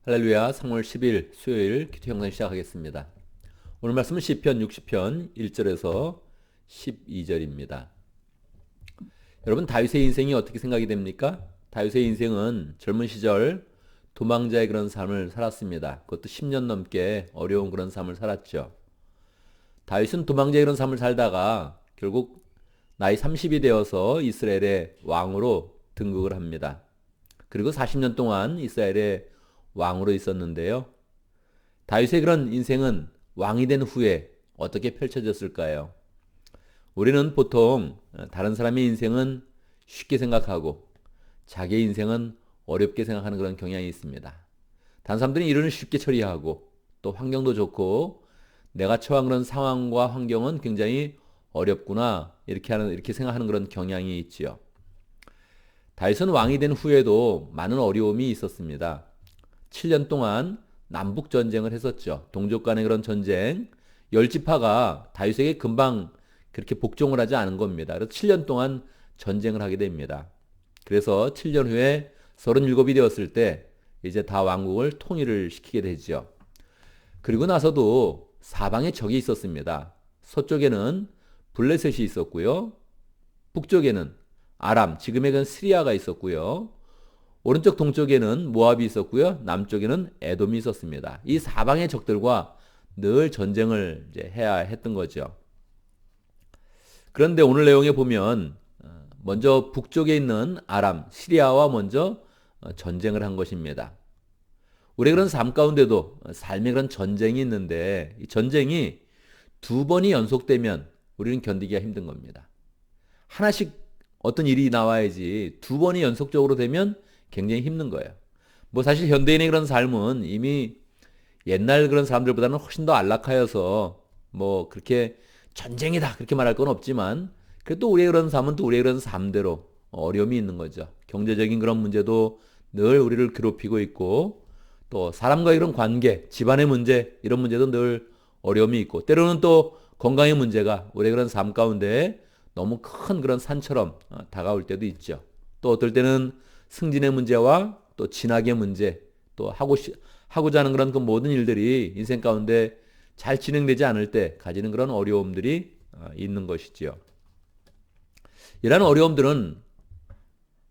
할렐루야. 3월 10일 수요일 기도 영상 시작하겠습니다. 오늘 말씀은 시편 60편 1절에서 12절입니다. 여러분, 다윗의 인생이 어떻게 생각이 됩니까? 다윗의 인생은 젊은 시절 도망자의 그런 삶을 살았습니다. 그것도 10년 넘게 어려운 그런 삶을 살았죠. 다윗은 도망자의 그런 삶을 살다가 결국 나이 30이 되어서 이스라엘의 왕으로 등극을 합니다. 그리고 40년 동안 이스라엘의 왕으로 있었는데요. 다윗의 그런 인생은 왕이 된 후에 어떻게 펼쳐졌을까요? 우리는 보통 다른 사람의 인생은 쉽게 생각하고 자기의 인생은 어렵게 생각하는 그런 경향이 있습니다. 다른 사람들은 일을 쉽게 처리하고 또 환경도 좋고 내가 처한 그런 상황과 환경은 굉장히 어렵구나 이렇게 생각하는 그런 경향이 있지요. 다윗은 왕이 된 후에도 많은 어려움이 있었습니다. 7년 동안 남북 전쟁을 했었죠. 동족 간의 그런 전쟁. 열지파가 다윗에게 금방 그렇게 복종을 하지 않은 겁니다. 그래서 7년 동안 전쟁을 하게 됩니다. 그래서 7년 후에 37이 되었을 때 이제 다 왕국을 통일을 시키게 되죠. 그리고 나서도 사방에 적이 있었습니다. 서쪽에는 블레셋이 있었고요. 북쪽에는 아람, 지금의 그 시리아가 있었고요. 오른쪽 동쪽에는 모압이 있었고요. 남쪽에는 에돔이 있었습니다. 이 사방의 적들과 늘 전쟁을 이제 해야 했던 거죠. 그런데 오늘 내용에 보면 먼저 북쪽에 있는 아람, 시리아와 먼저 전쟁을 한 것입니다. 우리 그런 삶 가운데도 삶의 그런 전쟁이 있는데 이 전쟁이 두 번이 연속되면 우리는 견디기가 힘든 겁니다. 하나씩 어떤 일이 나와야지 두 번이 연속적으로 되면 굉장히 힘든 거예요. 뭐 사실 현대인의 그런 삶은 이미 옛날 그런 사람들보다는 훨씬 더 안락하여서 뭐 그렇게 전쟁이다 그렇게 말할 건 없지만 그래도 우리의 그런 삶은 또 우리의 그런 삶대로 어려움이 있는 거죠. 경제적인 그런 문제도 늘 우리를 괴롭히고 있고 또 사람과의 그런 관계, 집안의 문제 이런 문제도 늘 어려움이 있고 때로는 또 건강의 문제가 우리의 그런 삶 가운데 너무 큰 그런 산처럼 다가올 때도 있죠. 또 어떨 때는 승진의 문제와 또 진학의 문제, 또 하고자 하는 그런 그 모든 일들이 인생 가운데 잘 진행되지 않을 때 가지는 그런 어려움들이 있는 것이지요. 이러한 어려움들은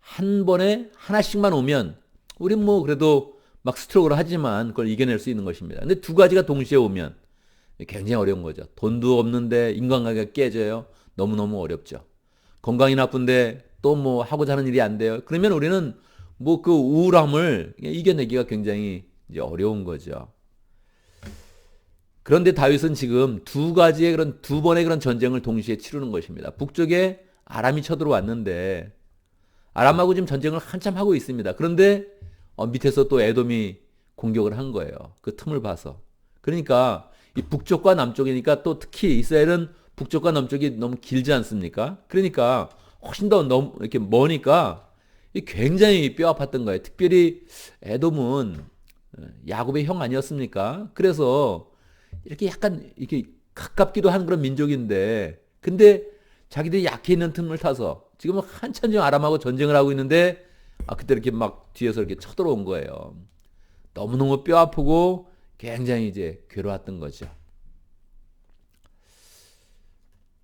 한 번에 하나씩만 오면 우린 뭐 그래도 막 스트로크를 하지만 그걸 이겨낼 수 있는 것입니다. 근데 두 가지가 동시에 오면 굉장히 어려운 거죠. 돈도 없는데 인간관계가 깨져요. 너무너무 어렵죠. 건강이 나쁜데 또 뭐 하고자 하는 일이 안 돼요. 그러면 우리는 뭐 그 우울함을 이겨내기가 굉장히 이제 어려운 거죠. 그런데 다윗은 지금 두 번의 그런 전쟁을 동시에 치르는 것입니다. 북쪽에 아람이 쳐들어왔는데 아람하고 지금 전쟁을 한참 하고 있습니다. 그런데 밑에서 또 에돔이 공격을 한 거예요. 그 틈을 봐서. 그러니까 이 북쪽과 남쪽이니까 또 특히 이스라엘은 북쪽과 남쪽이 너무 길지 않습니까? 그러니까 훨씬 더 너무 이렇게 머니까 굉장히 뼈 아팠던 거예요. 특별히 에돔은 야곱의 형 아니었습니까? 그래서 이렇게 약간 이렇게 가깝기도 한 그런 민족인데, 근데 자기들이 약해 있는 틈을 타서 지금 한참 지금 아람하고 전쟁을 하고 있는데, 그때 이렇게 막 뒤에서 이렇게 쳐들어온 거예요. 너무너무 뼈 아프고 굉장히 이제 괴로웠던 거죠.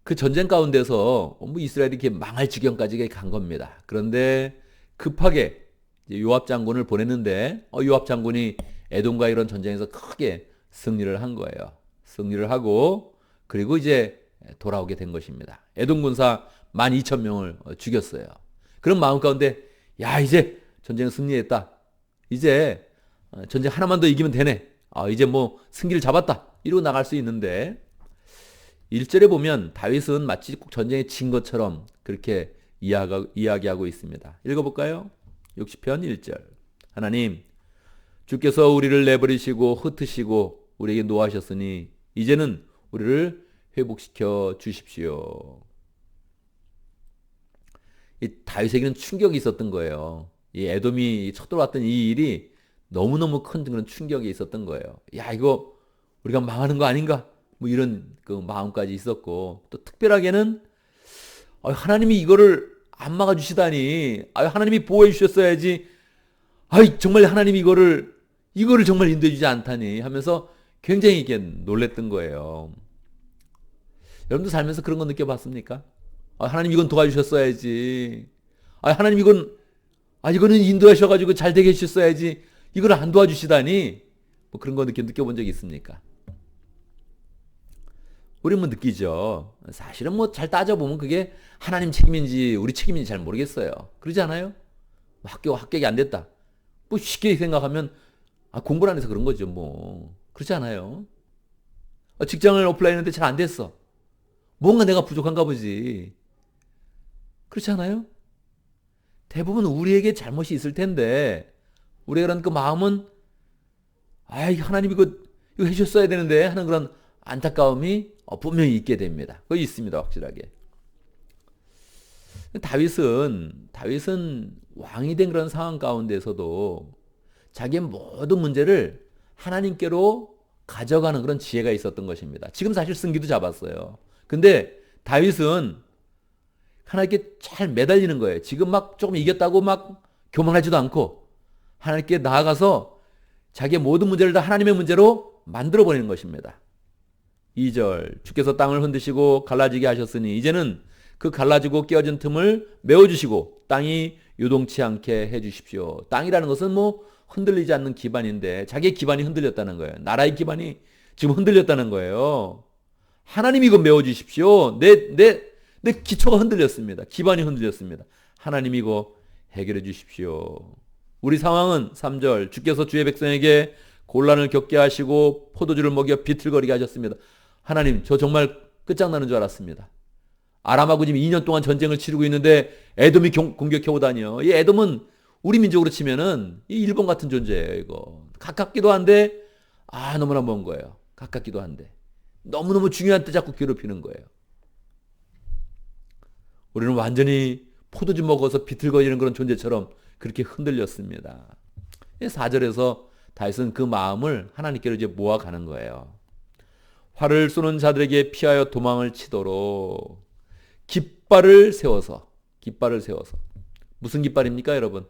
그 전쟁 가운데서 뭐 이스라엘이 이렇게 망할 지경까지 간 겁니다. 그런데 급하게 요압 장군을 보냈는데 요압 장군이 에돔과 이런 전쟁에서 크게 승리를 한 거예요. 승리를 하고 그리고 이제 돌아오게 된 것입니다. 에돔 군사 12,000명을 죽였어요. 그런 마음 가운데 야 이제 전쟁은 승리했다. 이제 전쟁 하나만 더 이기면 되네. 이제 뭐 승기를 잡았다. 이러고 나갈 수 있는데 1절에 보면 다윗은 마치 꼭 전쟁에 진 것처럼 그렇게 이야기하고 있습니다. 읽어볼까요? 60편 1절. 하나님, 주께서 우리를 내버리시고 흩으시고 우리에게 노하셨으니 이제는 우리를 회복시켜 주십시오. 이 다윗에게는 충격이 있었던 거예요. 이 에돔이 쳐들어왔던 이 일이 너무너무 큰 그런 충격이 있었던 거예요. 야, 이거 우리가 망하는 거 아닌가? 뭐 이런 그 마음까지 있었고 또 특별하게는 하나님이 이거를 안 막아주시다니 하나님이 보호해 주셨어야지 정말 하나님이 이거를 이거를 정말 인도해 주지 않다니 하면서 굉장히 이게 놀랬던 거예요. 여러분도 살면서 그런 거 느껴봤습니까? 하나님 이건 도와주셨어야지. 하나님 이거는 인도하셔가지고 잘 되게 해주셨어야지. 이걸 안 도와주시다니. 뭐 그런 거 느껴본 적이 있습니까? 우리 뭐 느끼죠. 사실은 뭐 잘 따져보면 그게 하나님 책임인지 우리 책임인지 잘 모르겠어요. 그러지 않아요? 합격이 안 됐다. 뭐 쉽게 생각하면 공부를 안 해서 그런 거죠. 뭐 그렇지 않아요? 직장을 어플라이했는데 잘 안 됐어. 뭔가 내가 부족한가 보지. 그렇지 않아요? 대부분 우리에게 잘못이 있을 텐데 우리가 그런 그 마음은 하나님 이거 해주셨어야 되는데 하는 그런 안타까움이 분명히 있게 됩니다. 그거 있습니다. 확실하게. 다윗은 왕이 된 그런 상황 가운데서도 자기의 모든 문제를 하나님께로 가져가는 그런 지혜가 있었던 것입니다. 지금 사실 승기도 잡았어요. 근데 다윗은 하나님께 잘 매달리는 거예요. 지금 막 조금 이겼다고 막 교만하지도 않고 하나님께 나아가서 자기의 모든 문제를 다 하나님의 문제로 만들어버리는 것입니다. 2절 주께서 땅을 흔드시고 갈라지게 하셨으니 이제는 그 갈라지고 깨어진 틈을 메워주시고 땅이 요동치 않게 해주십시오. 땅이라는 것은 뭐 흔들리지 않는 기반인데 자기의 기반이 흔들렸다는 거예요. 나라의 기반이 지금 흔들렸다는 거예요. 하나님 이거 메워주십시오. 내 기초가 흔들렸습니다. 기반이 흔들렸습니다. 하나님 이거 해결해 주십시오. 우리 상황은 3절 주께서 주의 백성에게 곤란을 겪게 하시고 포도주를 먹여 비틀거리게 하셨습니다. 하나님 저 정말 끝장나는 줄 알았습니다. 아람하고 지금 2년 동안 전쟁을 치르고 있는데 에돔이 공격해 오다니요. 이 에돔은 우리 민족으로 치면은 이 일본 같은 존재예요. 이거 가깝기도 한데 너무나 먼 거예요. 가깝기도 한데 너무너무 중요한 때 자꾸 괴롭히는 거예요. 우리는 완전히 포도주 먹어서 비틀거리는 그런 존재처럼 그렇게 흔들렸습니다. 4절에서 다윗은 그 마음을 하나님께로 이제 모아가는 거예요. 활을 쏘는 자들에게 피하여 도망을 치도록 깃발을 세워서 무슨 깃발입니까, 여러분?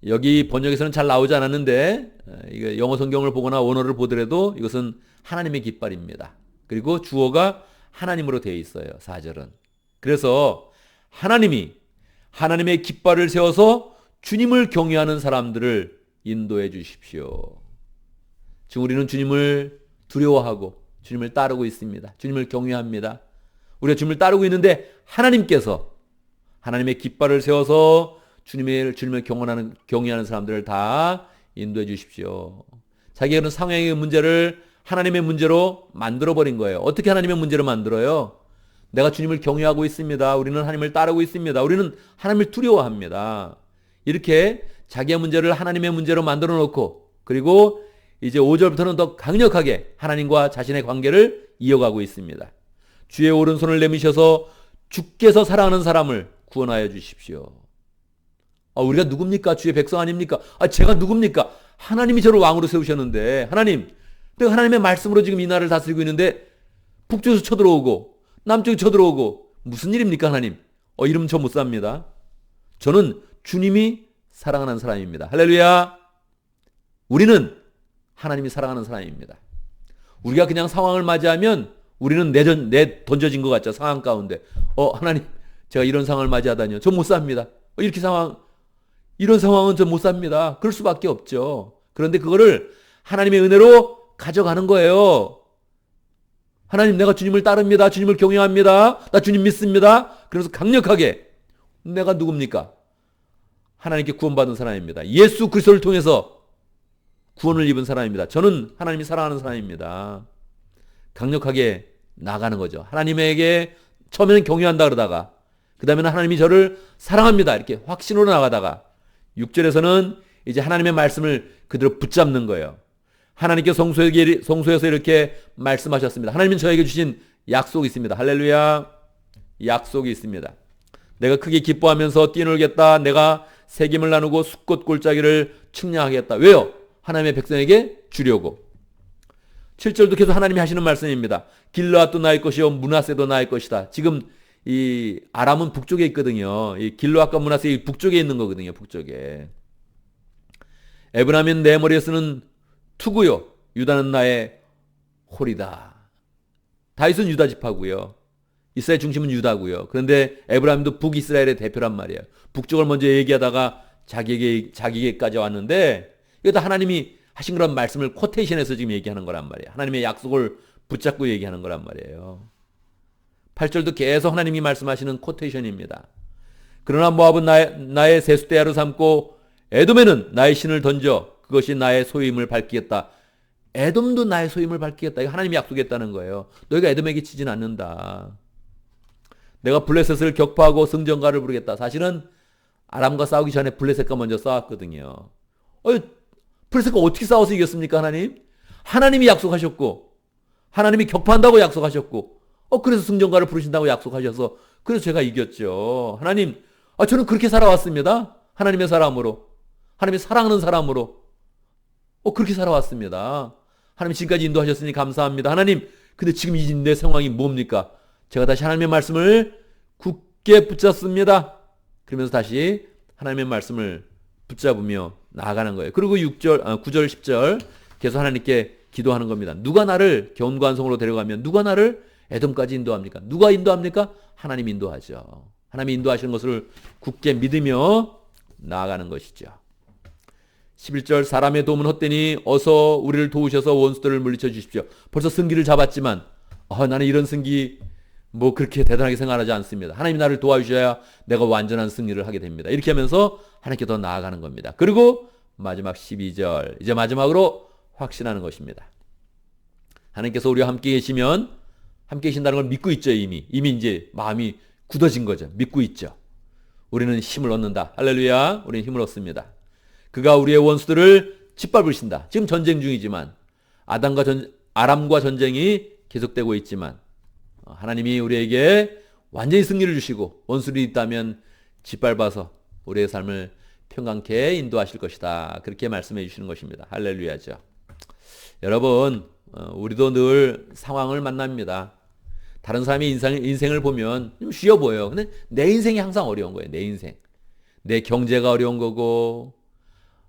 여기 번역에서는 잘 나오지 않았는데 이거 영어 성경을 보거나 원어를 보더라도 이것은 하나님의 깃발입니다. 그리고 주어가 하나님으로 되어 있어요. 4절은. 그래서 하나님의 깃발을 세워서 주님을 경외하는 사람들을 인도해 주십시오. 지금 우리는 주님을 두려워하고 주님을 따르고 있습니다. 주님을 경외합니다. 우리가 주님을 따르고 있는데 하나님께서 하나님의 깃발을 세워서 주님을 경외하는 사람들을 다 인도해 주십시오. 자기가 그런 상황의 문제를 하나님의 문제로 만들어버린 거예요. 어떻게 하나님의 문제로 만들어요? 내가 주님을 경외하고 있습니다. 우리는 하나님을 따르고 있습니다. 우리는 하나님을 두려워합니다. 이렇게 자기의 문제를 하나님의 문제로 만들어 놓고 그리고 이제 5절부터는 더 강력하게 하나님과 자신의 관계를 이어가고 있습니다. 주의 오른손을 내미셔서 주께서 사랑하는 사람을 구원하여 주십시오. 우리가 누굽니까? 주의 백성 아닙니까? 제가 누굽니까? 하나님이 저를 왕으로 세우셨는데 내가 하나님의 말씀으로 지금 이 나라를 다스리고 있는데 북쪽에서 쳐들어오고 남쪽에 쳐들어오고 무슨 일입니까 하나님? 이러면 저 못 삽니다. 저는 주님이 사랑하는 사람입니다. 할렐루야. 우리는 하나님이 사랑하는 사람입니다. 우리가 그냥 상황을 맞이하면 우리는 내 던져진 것 같죠. 상황 가운데. 하나님 제가 이런 상황을 맞이하다니요. 저 못 삽니다. 이런 상황은 저 못 삽니다. 그럴 수밖에 없죠. 그런데 그거를 하나님의 은혜로 가져가는 거예요. 하나님 내가 주님을 따릅니다. 주님을 경외합니다. 나 주님 믿습니다. 그래서 강력하게 내가 누굽니까? 하나님께 구원받은 사람입니다. 예수 그리스도를 통해서 구원을 입은 사람입니다. 저는 하나님이 사랑하는 사람입니다. 강력하게 나가는 거죠. 하나님에게 처음에는 경외한다 그러다가 그 다음에는 하나님이 저를 사랑합니다. 이렇게 확신으로 나가다가 6절에서는 이제 하나님의 말씀을 그대로 붙잡는 거예요. 하나님께 성소에서 이렇게 말씀하셨습니다. 하나님은 저에게 주신 약속이 있습니다. 할렐루야. 약속이 있습니다. 내가 크게 기뻐하면서 뛰놀겠다. 내가 세김을 나누고 숫꽃 골짜기를 측량하겠다. 왜요? 하나님의 백성에게 주려고. 7절도 계속 하나님이 하시는 말씀입니다. 길르앗도 나의 것이요 므낫세도 나의 것이다. 지금 이 아람은 북쪽에 있거든요. 이 길르앗과 므낫세 북쪽에 있는 거거든요. 북쪽에. 에브라임은 내 머리에 쓰는 투구요, 유다는 나의 홀이다. 다윗은 유다 지파고요. 이스라엘 중심은 유다고요. 그런데 에브라임도 북이스라엘의 대표란 말이에요. 북쪽을 먼저 얘기하다가 자기에게까지 왔는데 이거 다 하나님이 하신 그런 말씀을 코테이션해서 지금 얘기하는 거란 말이에요. 하나님의 약속을 붙잡고 얘기하는 거란 말이에요. 8절도 계속 하나님이 말씀하시는 코테이션입니다. 그러나 모압은 나의 세숫대야로 삼고 에돔에는 나의 신을 던져 그것이 나의 소유임을 밝히겠다. 에돔도 나의 소유임을 밝히겠다. 이거 하나님이 약속했다는 거예요. 너희가 에돔에게 치진 않는다. 내가 블레셋을 격파하고 승전가를 부르겠다. 사실은 아람과 싸우기 전에 블레셋과 먼저 싸웠거든요. 블레셋과 어떻게 싸워서 이겼습니까, 하나님? 하나님이 약속하셨고, 하나님이 격파한다고 약속하셨고, 그래서 승전가를 부르신다고 약속하셔서, 그래서 제가 이겼죠. 하나님, 저는 그렇게 살아왔습니다. 하나님의 사람으로. 하나님의 사랑하는 사람으로. 그렇게 살아왔습니다. 하나님 지금까지 인도하셨으니 감사합니다. 하나님, 근데 지금 내 상황이 뭡니까? 제가 다시 하나님의 말씀을 굳게 붙잡습니다. 그러면서 다시 하나님의 말씀을 붙잡으며 나아가는 거예요. 그리고 9절, 10절 계속 하나님께 기도하는 겁니다. 누가 나를 견고한성으로 데려가면 누가 나를 에돔까지 인도합니까? 누가 인도합니까? 하나님이 인도하죠. 하나님이 인도하시는 것을 굳게 믿으며 나아가는 것이죠. 11절 사람의 도움은 헛되니 어서 우리를 도우셔서 원수들을 물리쳐 주십시오. 벌써 승기를 잡았지만 나는 이런 승기 그렇게 대단하게 생각하지 않습니다. 하나님이 나를 도와주셔야 내가 완전한 승리를 하게 됩니다. 이렇게 하면서 하나님께 더 나아가는 겁니다. 그리고 마지막 12절 이제 마지막으로 확신하는 것입니다. 하나님께서 우리와 함께 계시면 함께 계신다는 걸 믿고 있죠. 이미 이제 마음이 굳어진 거죠. 믿고 있죠. 우리는 힘을 얻는다. 할렐루야. 우리는 힘을 얻습니다. 그가 우리의 원수들을 짓밟으신다. 지금 전쟁 중이지만 아람과 전쟁이 계속되고 있지만 하나님이 우리에게 완전히 승리를 주시고 원수들이 있다면 짓밟아서 우리의 삶을 평강케 인도하실 것이다. 그렇게 말씀해 주시는 것입니다. 할렐루야죠. 여러분, 우리도 늘 상황을 만납니다. 다른 사람의 인생을 보면 좀 쉬워 보여요. 근데 내 인생이 항상 어려운 거예요. 내 인생. 내 경제가 어려운 거고,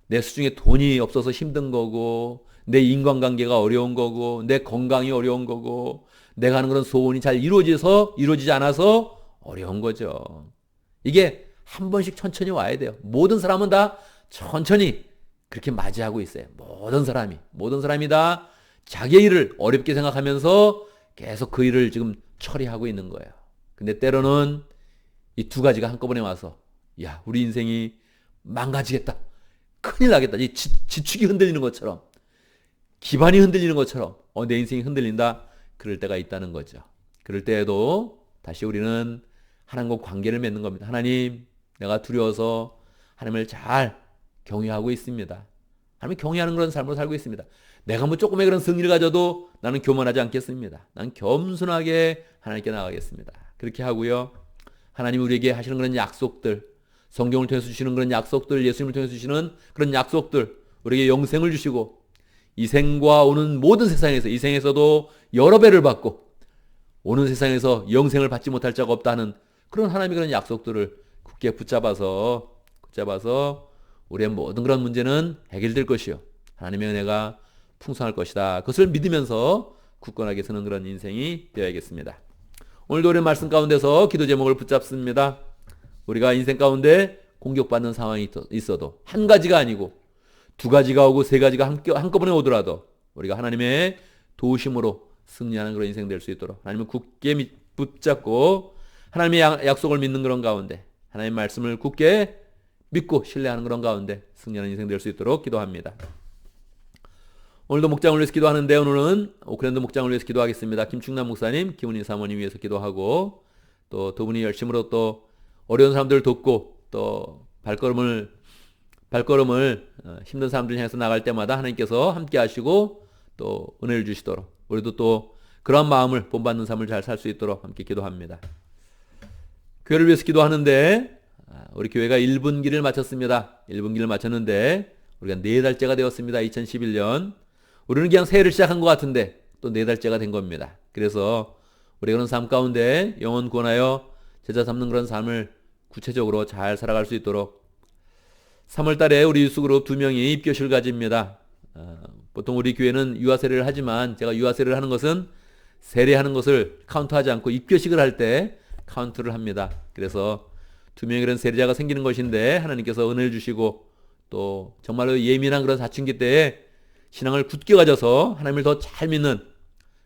내 수중에 돈이 없어서 힘든 거고, 내 인간관계가 어려운 거고, 내 건강이 어려운 거고, 내가 하는 그런 소원이 잘 이루어지지 않아서 어려운 거죠. 이게 한 번씩 천천히 와야 돼요. 모든 사람은 다 천천히 그렇게 맞이하고 있어요. 모든 사람이 다 자기의 일을 어렵게 생각하면서 계속 그 일을 지금 처리하고 있는 거예요. 근데 때로는 이 두 가지가 한꺼번에 와서 우리 인생이 망가지겠다. 큰일 나겠다. 이 지축이 흔들리는 것처럼, 기반이 흔들리는 것처럼 내 인생이 흔들린다. 그럴 때가 있다는 거죠. 그럴 때에도 다시 우리는 하나님과 관계를 맺는 겁니다. 하나님, 내가 두려워서 하나님을 잘 경외하고 있습니다. 하나님 경외하는 그런 삶으로 살고 있습니다. 내가 조금의 그런 승리를 가져도 나는 교만하지 않겠습니다. 난 겸손하게 하나님께 나가겠습니다. 그렇게 하고요. 하나님 우리에게 하시는 그런 약속들, 성경을 통해서 주시는 그런 약속들, 예수님을 통해서 주시는 그런 약속들, 우리에게 영생을 주시고 이 생과 오는 모든 세상에서, 이 생에서도 여러 배를 받고 오는 세상에서 영생을 받지 못할 자가 없다는 그런 하나님의 그런 약속들을 굳게 붙잡아서 우리의 모든 그런 문제는 해결될 것이요. 하나님의 은혜가 풍성할 것이다. 그것을 믿으면서 굳건하게 서는 그런 인생이 되어야겠습니다. 오늘도 우리 말씀 가운데서 기도 제목을 붙잡습니다. 우리가 인생 가운데 공격받는 상황이 있어도 한 가지가 아니고 두 가지가 오고 세 가지가 한꺼번에 오더라도 우리가 하나님의 도우심으로 승리하는 그런 인생 될 수 있도록 하나님을 굳게 붙잡고 하나님의 약속을 믿는 그런 가운데 하나님의 말씀을 굳게 믿고 신뢰하는 그런 가운데 승리하는 인생 될 수 있도록 기도합니다. 오늘도 목장을 위해서 기도하는데 오늘은 오클랜드 목장을 위해서 기도하겠습니다. 김충남 목사님, 김은희 사모님 위해서 기도하고 또 두 분이 열심으로 또 어려운 사람들을 돕고 또 발걸음을 힘든 사람들 향해서 나갈 때마다 하나님께서 함께 하시고 또 은혜를 주시도록 우리도 또 그런 마음을 본받는 삶을 잘 살 수 있도록 함께 기도합니다. 교회를 위해서 기도하는데 우리 교회가 1분기를 마쳤습니다. 1분기를 마쳤는데 우리가 4달째가 되었습니다. 2011년. 우리는 그냥 새해를 시작한 것 같은데 또 4달째가 된 겁니다. 그래서 우리가 그런 삶 가운데 영혼 구원하여 제자 삼는 그런 삶을 구체적으로 잘 살아갈 수 있도록 3월 달에 우리 유스그룹 2명이 입교식을 가집니다. 보통 우리 교회는 유아 세례를 하지만 제가 유아 세례를 하는 것은 세례하는 것을 카운트하지 않고 입교식을 할 때 카운트를 합니다. 그래서 2명의 그런 세례자가 생기는 것인데 하나님께서 은혜를 주시고 또 정말로 예민한 그런 사춘기 때에 신앙을 굳게 가져서 하나님을 더 잘 믿는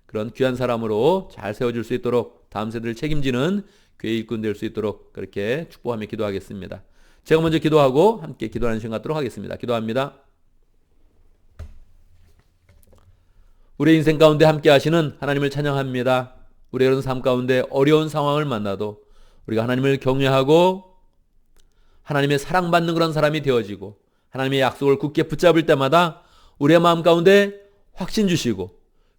그런 귀한 사람으로 잘 세워줄 수 있도록 다음 세대를 책임지는 교회 일꾼 될 수 있도록 그렇게 축복하며 기도하겠습니다. 제가 먼저 기도하고 함께 기도하는 시간 갖도록 하겠습니다. 기도합니다. 우리의 인생 가운데 함께 하시는 하나님을 찬양합니다. 우리의 그런 삶 가운데 어려운 상황을 만나도 우리가 하나님을 경외하고 하나님의 사랑받는 그런 사람이 되어지고 하나님의 약속을 굳게 붙잡을 때마다 우리의 마음 가운데 확신 주시고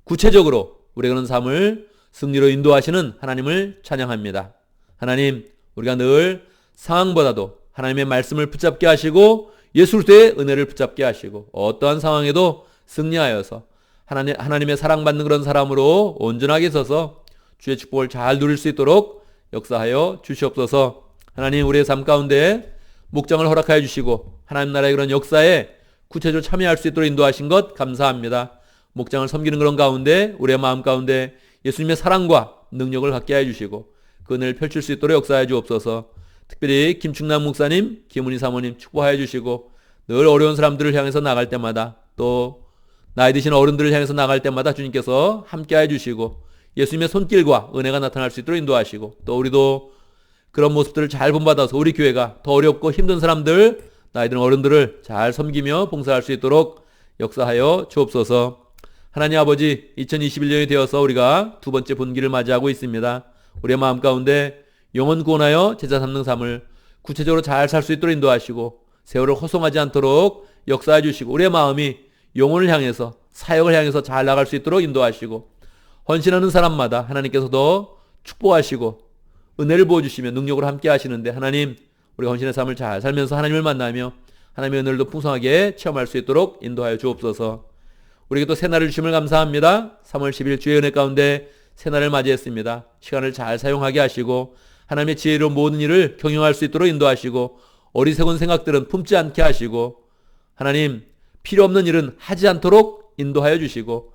구체적으로 우리의 그런 삶을 승리로 인도하시는 하나님을 찬양합니다. 하나님, 우리가 늘 상황보다도 하나님의 말씀을 붙잡게 하시고 예수 그리스도의 은혜를 붙잡게 하시고 어떠한 상황에도 승리하여서 하나님의 사랑받는 그런 사람으로 온전하게 서서 주의 축복을 잘 누릴 수 있도록 역사하여 주시옵소서. 하나님, 우리의 삶 가운데 목장을 허락하여 주시고 하나님 나라의 그런 역사에 구체적으로 참여할 수 있도록 인도하신 것 감사합니다. 목장을 섬기는 그런 가운데 우리의 마음 가운데 예수님의 사랑과 능력을 갖게 해 주시고 그 은혜를 펼칠 수 있도록 역사해 주옵소서. 특별히 김충남 목사님, 김은희 사모님 축복하여 주시고 늘 어려운 사람들을 향해서 나갈 때마다 또 나이 드신 어른들을 향해서 나갈 때마다 주님께서 함께해 주시고 예수님의 손길과 은혜가 나타날 수 있도록 인도하시고 또 우리도 그런 모습들을 잘 본받아서 우리 교회가 더 어렵고 힘든 사람들, 나이 든 어른들을 잘 섬기며 봉사할 수 있도록 역사하여 주옵소서. 하나님 아버지, 2021년이 되어서 우리가 두 번째 분기를 맞이하고 있습니다. 우리의 마음 가운데 영혼 구원하여 제자 삼는 삶을 구체적으로 잘 살 수 있도록 인도하시고 세월을 허송하지 않도록 역사해 주시고 우리의 마음이 영혼을 향해서 사역을 향해서 잘 나갈 수 있도록 인도하시고 헌신하는 사람마다 하나님께서도 축복하시고 은혜를 부어주시며 능력으로 함께 하시는데 하나님, 우리가 헌신의 삶을 잘 살면서 하나님을 만나며 하나님의 은혜를 더 풍성하게 체험할 수 있도록 인도하여 주옵소서. 우리에게 또 새날을 주심을 감사합니다. 3월 10일 주의 은혜 가운데 새날을 맞이했습니다. 시간을 잘 사용하게 하시고 하나님의 지혜로 모든 일을 경영할 수 있도록 인도하시고 어리석은 생각들은 품지 않게 하시고 하나님, 필요 없는 일은 하지 않도록 인도하여 주시고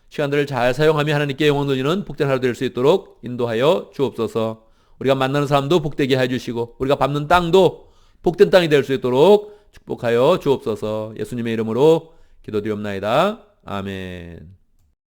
시간들을 잘 사용하며 하나님께 영광 돌리는 복된 하루 될 수 있도록 인도하여 주옵소서. 우리가 만나는 사람도 복되게 해주시고 우리가 밟는 땅도 복된 땅이 될 수 있도록 축복하여 주옵소서. 예수님의 이름으로 기도드리옵나이다. 아멘.